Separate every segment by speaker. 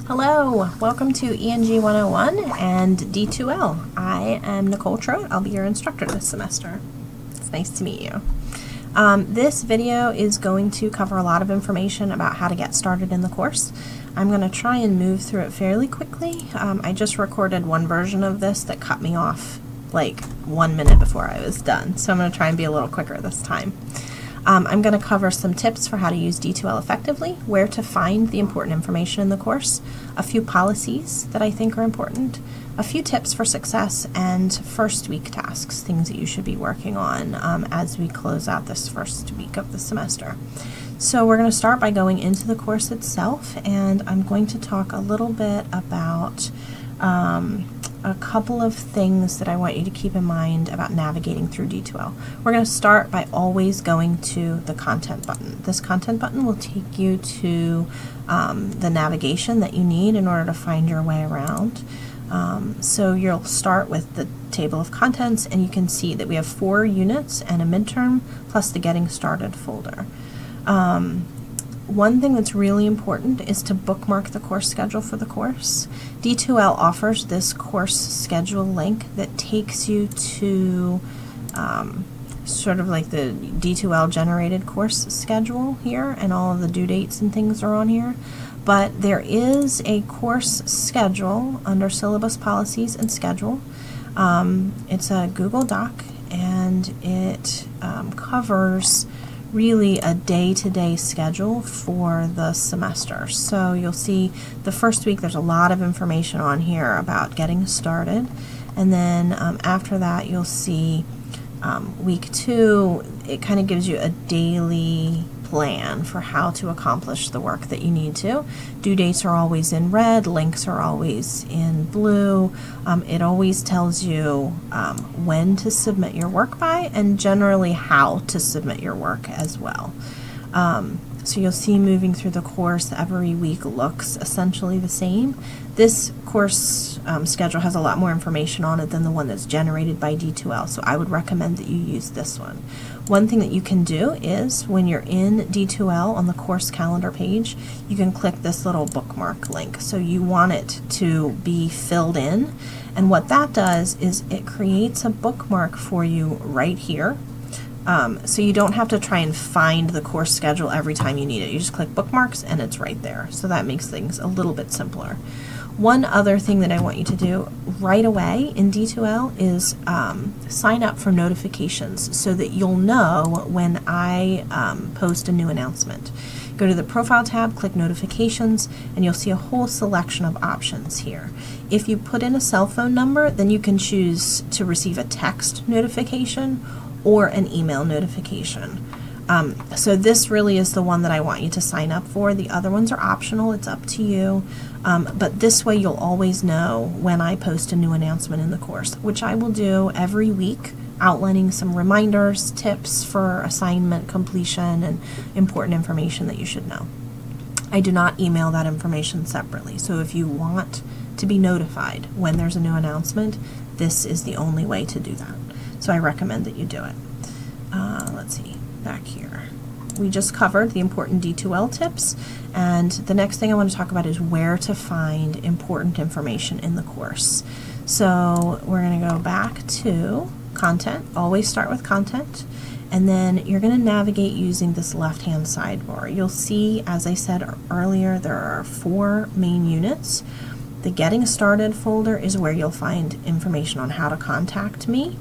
Speaker 1: Hello, welcome to ENG 101 and D2L. I am Nicole Trout. I'll be your instructor this semester. It's nice to meet you. This video is going to cover a lot of information about how to get started in the course. I'm going to try and move through it fairly quickly. I just recorded one version of this that cut me off like 1 minute before I was done, so I'm going to try and be a little quicker this time. I'm going to cover some tips for how to use D2L effectively, where to find the important information in the course, a few policies that I think are important, a few tips for success, and first week tasks, things that you should be working on as we close out this first week of the semester. So we're going to start by going into the course itself, and I'm going to talk a little bit about a couple of things that I want you to keep in mind about navigating through D2L. We're going to start by always going to the content button. This content button will take you to the navigation that you need in order to find your way around. So you'll start with the table of contents, and you can see that we have 4 units and a midterm plus the Getting Started folder. One thing that's really important is to bookmark the course schedule for the course. D2L offers this course schedule link that takes you to sort of like the D2L generated course schedule here, and all of the due dates and things are on here. But there is a course schedule under Syllabus Policies and Schedule. It's a Google Doc, and it covers really a day-to-day schedule for the semester. So you'll see the first week there's a lot of information on here about getting started, and then after that you'll see week 2, it kind of gives you a daily plan for how to accomplish the work that you need to. Due dates are always in red, links are always in blue. It always tells you when to submit your work by, and generally how to submit your work as well. So you'll see moving through the course every week looks essentially the same. This course schedule has a lot more information on it than the one that's generated by D2L, so I would recommend that you use this one. One thing that you can do is when you're in D2L on the course calendar page, you can click this little bookmark link. So you want it to be filled in, and what that does is it creates a bookmark for you right here. So you don't have to try and find the course schedule every time you need it. You just click bookmarks and it's right there. So that makes things a little bit simpler. One other thing that I want you to do right away in D2L is sign up for notifications so that you'll know when I post a new announcement. Go to the Profile tab, click Notifications, and you'll see a whole selection of options here. If you put in a cell phone number, then you can choose to receive a text notification or an email notification. So this really is the one that I want you to sign up for. The other ones are optional, it's up to you. But this way you'll always know when I post a new announcement in the course, which I will do every week, outlining some reminders, tips for assignment completion, and important information that you should know. I do not email that information separately, so if you want to be notified when there's a new announcement, this is the only way to do that. So I recommend that you do it. Let's see, back here. We just covered the important D2L tips, and the next thing I want to talk about is where to find important information in the course. So we're going to go back to content, always start with content, and then you're going to navigate using this left-hand sidebar. You'll see, as I said earlier, there are 4 main units. The Getting Started folder is where you'll find information on how to contact me.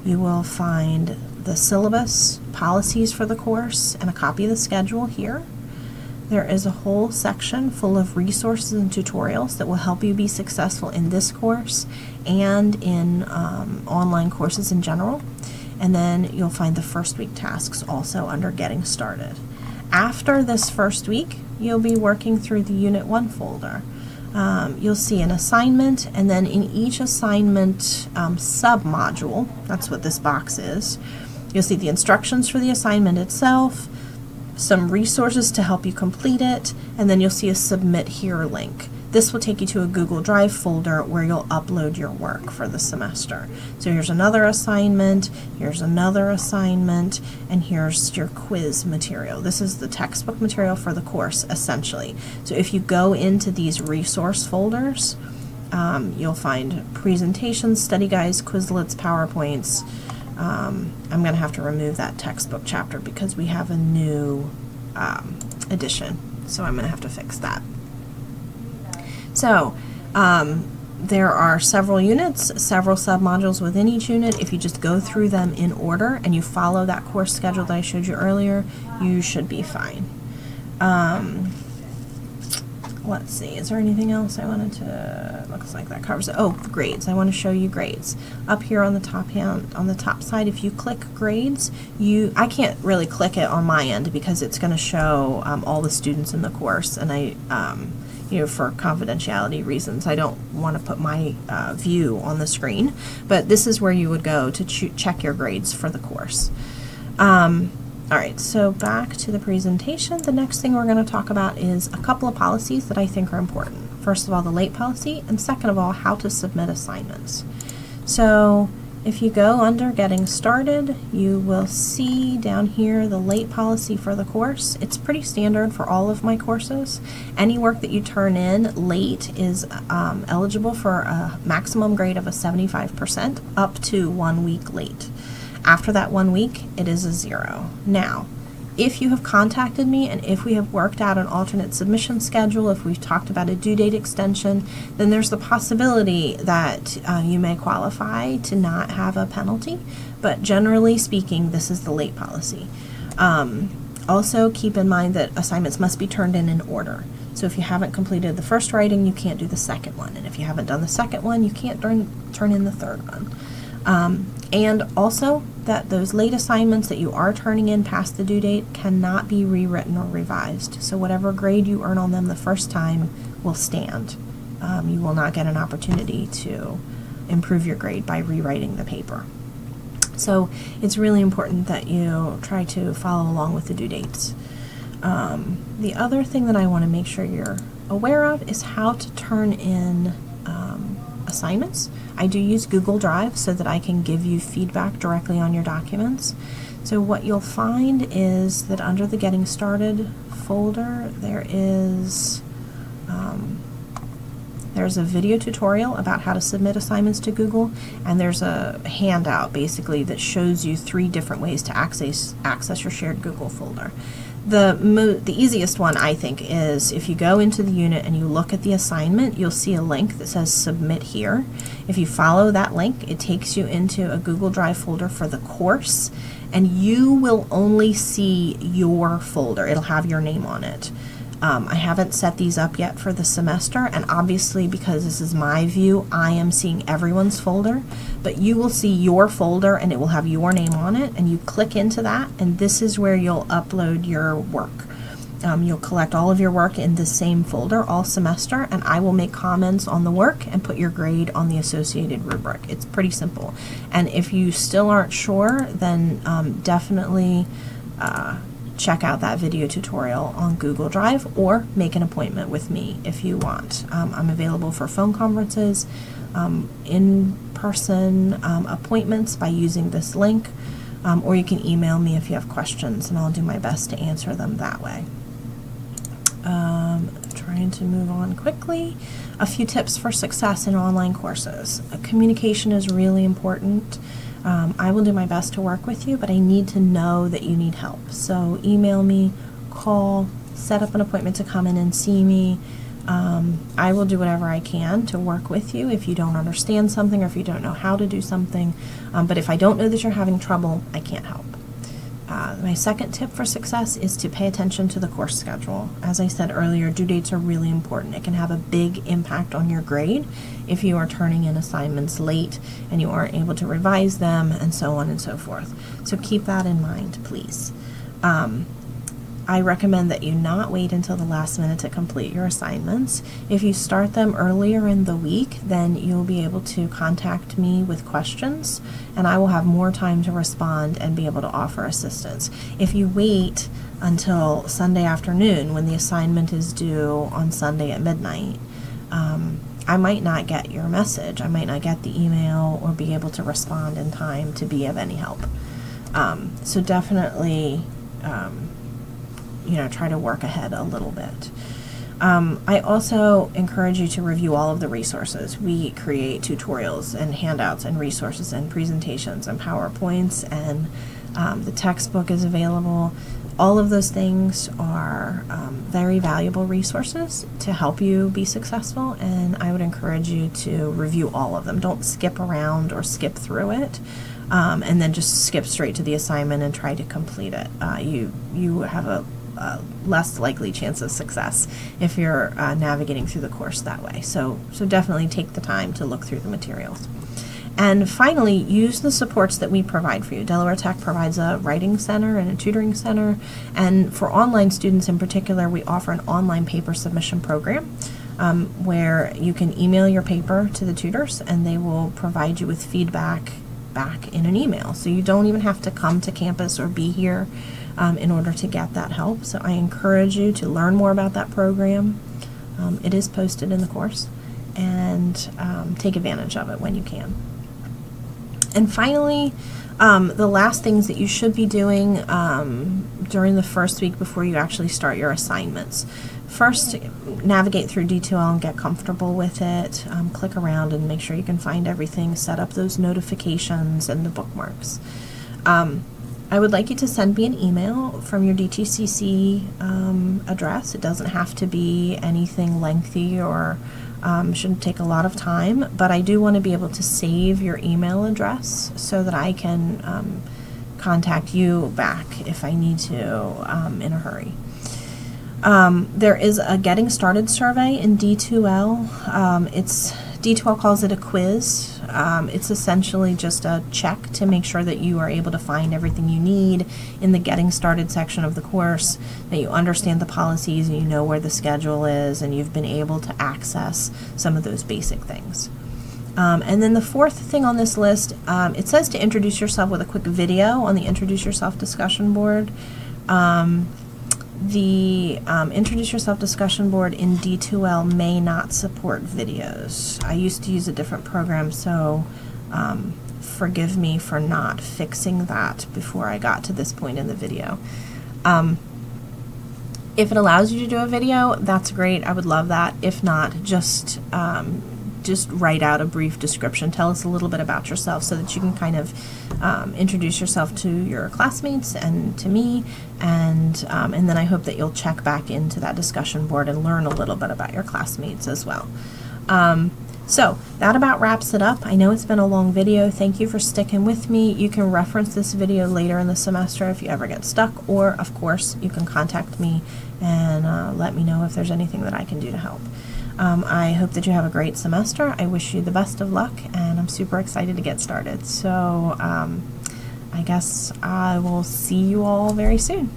Speaker 1: You will find the syllabus, policies for the course, and a copy of the schedule here. There is a whole section full of resources and tutorials that will help you be successful in this course and in online courses in general. And then you'll find the first week tasks also under Getting Started. After this first week, you'll be working through the Unit 1 folder. You'll see an assignment, and then in each assignment sub-module, that's what this box is, you'll see the instructions for the assignment itself, some resources to help you complete it, and then you'll see a Submit Here link. This will take you to a Google Drive folder where you'll upload your work for the semester. So here's another assignment, here's another assignment, and here's your quiz material. This is the textbook material for the course, essentially. So if you go into these resource folders, you'll find presentations, study guides, Quizlets, PowerPoints. I'm going to have to remove that textbook chapter because we have a new edition, so I'm going to have to fix that. So, there are several units, several submodules within each unit. If you just go through them in order and you follow that course schedule that I showed you earlier, you should be fine. Let's see, is there anything else I wanted to, looks like that covers it. Oh, grades. I want to show you grades. Up here on the top side, if you click grades, I can't really click it on my end because it's going to show all the students in the course, and for confidentiality reasons, I don't want to put my view on the screen, but this is where you would go to check your grades for the course. All right, so back to the presentation. The next thing we're going to talk about is a couple of policies that I think are important. First of all, the late policy, and second of all, how to submit assignments. So if you go under Getting Started, you will see down here the late policy for the course. It's pretty standard for all of my courses. Any work that you turn in late is eligible for a maximum grade of a 75% up to 1 week late. After that 1 week, it is a 0. Now, if you have contacted me and if we have worked out an alternate submission schedule, if we've talked about a due date extension, then there's the possibility that you may qualify to not have a penalty. But generally speaking, this is the late policy. Also, keep in mind that assignments must be turned in order. So if you haven't completed the first writing, you can't do the second one. And if you haven't done the second one, you can't turn in the third one. And also that those late assignments that you are turning in past the due date cannot be rewritten or revised. So whatever grade you earn on them the first time will stand. You will not get an opportunity to improve your grade by rewriting the paper. So it's really important that you try to follow along with the due dates. The other thing that I want to make sure you're aware of is how to turn in assignments. I do use Google Drive so that I can give you feedback directly on your documents. So what you'll find is that under the Getting Started folder, there's a video tutorial about how to submit assignments to Google, and there's a handout basically that shows you 3 different ways to access your shared Google folder. The easiest one, I think, is if you go into the unit and you look at the assignment, you'll see a link that says Submit Here. If you follow that link, it takes you into a Google Drive folder for the course, and you will only see your folder. It'll have your name on it. I haven't set these up yet for the semester, and obviously because this is my view, I am seeing everyone's folder, but you will see your folder and it will have your name on it, and you click into that, and this is where you'll upload your work. You'll collect all of your work in the same folder all semester, and I will make comments on the work and put your grade on the associated rubric. It's pretty simple. And if you still aren't sure, then definitely check out that video tutorial on Google Drive, or make an appointment with me if you want. I'm available for phone conferences, in-person appointments by using this link, or you can email me if you have questions, and I'll do my best to answer them that way. Trying to move on quickly. A few tips for success in online courses. Communication is really important. I will do my best to work with you, but I need to know that you need help. So email me, call, set up an appointment to come in and see me. I will do whatever I can to work with you if you don't understand something or if you don't know how to do something. But if I don't know that you're having trouble, I can't help. My second tip for success is to pay attention to the course schedule. As I said earlier, due dates are really important. It can have a big impact on your grade if you are turning in assignments late and you aren't able to revise them, and so on and so forth. So keep that in mind, please. I recommend that you not wait until the last minute to complete your assignments. If you start them earlier in the week, then you'll be able to contact me with questions, and I will have more time to respond and be able to offer assistance. If you wait until Sunday afternoon when the assignment is due on Sunday at midnight, I might not get your message. I might not get the email or be able to respond in time to be of any help. So definitely, try to work ahead a little bit. I also encourage you to review all of the resources. We create tutorials and handouts and resources and presentations and PowerPoints, and the textbook is available. All of those things are very valuable resources to help you be successful, and I would encourage you to review all of them. Don't skip around or skip through it and then just skip straight to the assignment and try to complete it. You have a less likely chance of success if you're navigating through the course that way. So definitely take the time to look through the materials. And finally, use the supports that we provide for you. Delaware Tech provides a writing center and a tutoring center, and for online students in particular, we offer an online paper submission program where you can email your paper to the tutors and they will provide you with feedback back in an email. So you don't even have to come to campus or be here in order to get that help. So I encourage you to learn more about that program. It is posted in the course, and take advantage of it when you can. And finally, the last things that you should be doing during the first week before you actually start your assignments. First, navigate through D2L and get comfortable with it. Click around and make sure you can find everything, set up those notifications and the bookmarks. I would like you to send me an email from your DTCC address. It doesn't have to be anything lengthy or shouldn't take a lot of time, but I do want to be able to save your email address so that I can contact you back if I need to in a hurry. There is a Getting Started survey in D2L. D2L calls it a quiz. It's essentially just a check to make sure that you are able to find everything you need in the Getting Started section of the course, that you understand the policies and you know where the schedule is, and you've been able to access some of those basic things. And then the fourth thing on this list, it says to introduce yourself with a quick video on the Introduce Yourself discussion board. The Introduce Yourself discussion board in D2L may not support videos. I used to use a different program, so forgive me for not fixing that before I got to this point in the video. If it allows you to do a video, that's great. I would love that. If not, just write out a brief description. Tell us a little bit about yourself so that you can kind of introduce yourself to your classmates and to me, and then I hope that you'll check back into that discussion board and learn a little bit about your classmates as well. So that about wraps it up. I know it's been a long video. Thank you for sticking with me. You can reference this video later in the semester if you ever get stuck, or of course you can contact me and let me know if there's anything that I can do to help. I hope that you have a great semester. I wish you the best of luck, and I'm super excited to get started. So I guess I will see you all very soon.